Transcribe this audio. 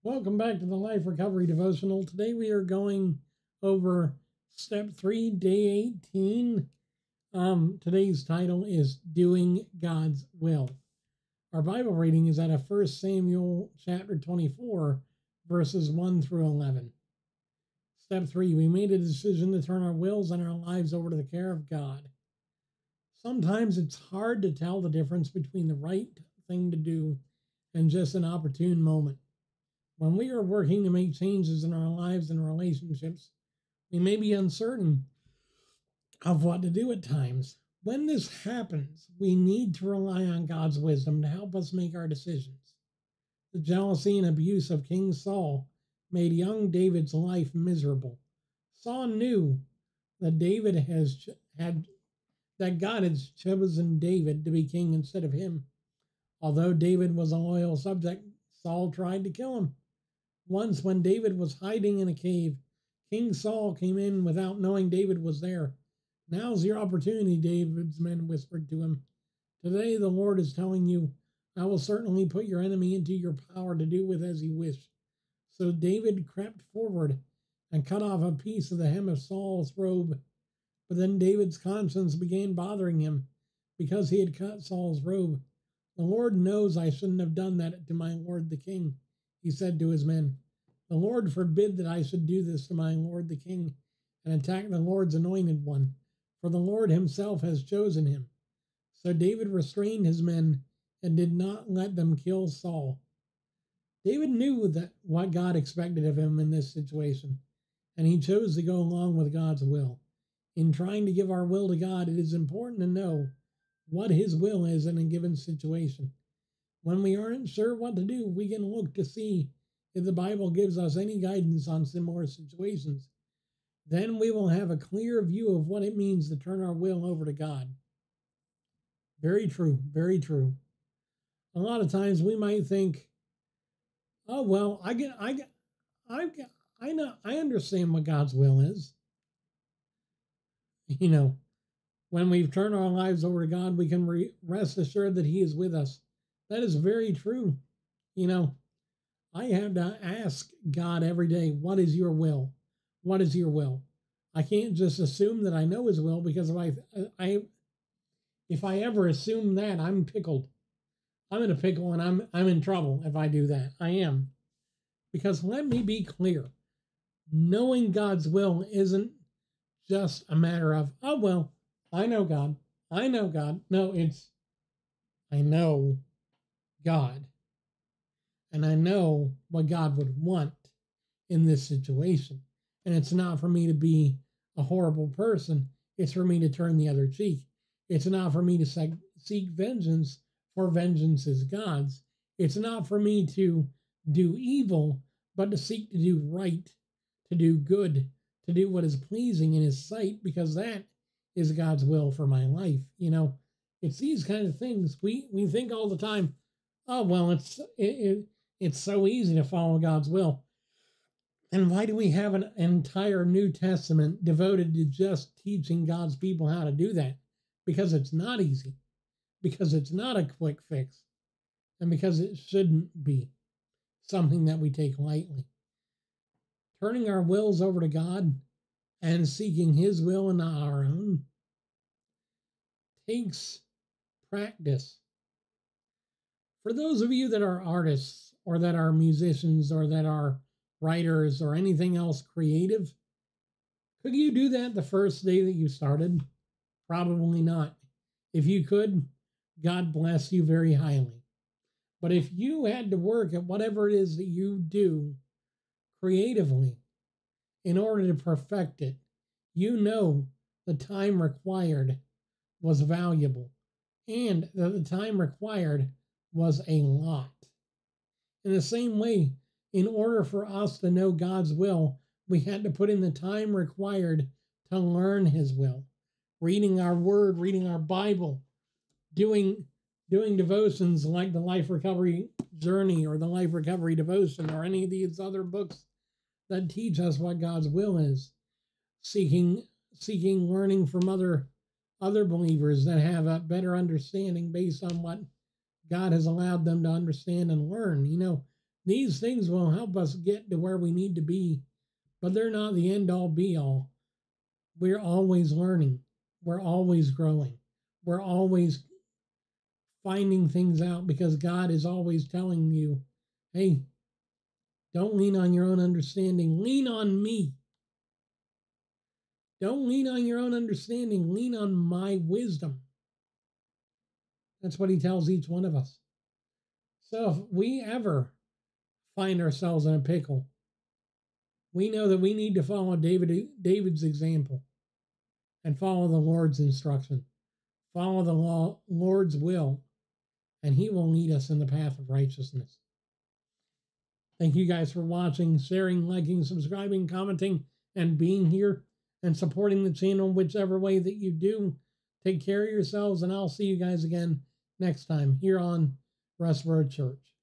Welcome back to the Life Recovery Devotional. Today we are going over Step 3, Day 18. Today's title is Doing God's Will. Our Bible reading is out of 1 Samuel chapter 24, verses 1 through 11. Step 3, we made a decision to turn our wills and our lives over to the care of God. Sometimes it's hard to tell the difference between the right thing to do and just an opportune moment. When we are working to make changes in our lives and relationships, we may be uncertain of what to do at times. When this happens, we need to rely on God's wisdom to help us make our decisions. The jealousy and abuse of King Saul made young David's life miserable. Saul knew that God had chosen David to be king instead of him. Although David was a loyal subject, Saul tried to kill him. Once, when David was hiding in a cave, King Saul came in without knowing David was there. "Now's your opportunity," David's men whispered to him. "Today the Lord is telling you, I will certainly put your enemy into your power to do with as you wish." So David crept forward and cut off a piece of the hem of Saul's robe. But then David's conscience began bothering him because he had cut Saul's robe. "The Lord knows I shouldn't have done that to my lord the king," he said to his men. "The Lord forbid that I should do this to my lord the king and attack the Lord's anointed one, for the Lord himself has chosen him." So David restrained his men and did not let them kill Saul. David knew that what God expected of him in this situation, and he chose to go along with God's will. In trying to give our will to God, it is important to know what his will is in a given situation. When we aren't sure what to do, we can look to see if the Bible gives us any guidance on similar situations. Then we will have a clear view of what it means to turn our will over to God. Very true, very true. A lot of times we might think, "Oh well, I understand what God's will is." When we've turned our lives over to God, we can rest assured that He is with us. That is very true. I have to ask God every day, "What is your will? What is your will?" I can't just assume that I know His will, because if I ever assume that, I'm pickled. I'm in a pickle, and I'm in trouble if I do that. I am. Because let me be clear, knowing God's will isn't just a matter of, "Oh well, I know God. I know God." No, it's, I know God. And I know what God would want in this situation. And it's not for me to be a horrible person. It's for me to turn the other cheek. It's not for me to seek vengeance, for vengeance is God's. It's not for me to do evil, but to seek to do right, to do good, to do what is pleasing in His sight, because that is God's will for my life. It's these kind of things. We think all the time, "Oh, well, it's so easy to follow God's will." And why do we have an entire New Testament devoted to just teaching God's people how to do that? Because it's not easy, because it's not a quick fix, and because it shouldn't be something that we take lightly. Turning our wills over to God and seeking His will and not our own takes practice. For those of you that are artists, or that are musicians, or that are writers, or anything else creative, could you do that the first day that you started? Probably not. If you could, God bless you very highly. But if you had to work at whatever it is that you do creatively in order to perfect it, the time required was valuable, and that the time required was a lot. In the same way, in order for us to know God's will, we had to put in the time required to learn His will. Reading our Word, reading our Bible, doing devotions like the Life Recovery Journey or the Life Recovery Devotion, or any of these other books that teach us what God's will is. Seeking learning from other believers that have a better understanding based on what God has allowed them to understand and learn. These things will help us get to where we need to be, but they're not the end all be all. We're always learning. We're always growing. We're always finding things out because God is always telling you, hey, don't lean on your own understanding. Lean on me. Don't lean on your own understanding. Lean on my wisdom. That's what he tells each one of us. So if we ever find ourselves in a pickle, we know that we need to follow David's example and follow the Lord's instruction. Follow the Lord's will, and he will lead us in the path of righteousness. Thank you guys for watching, sharing, liking, subscribing, commenting, and being here and supporting the channel whichever way that you do. Take care of yourselves, and I'll see you guys again next time here on Restword Church.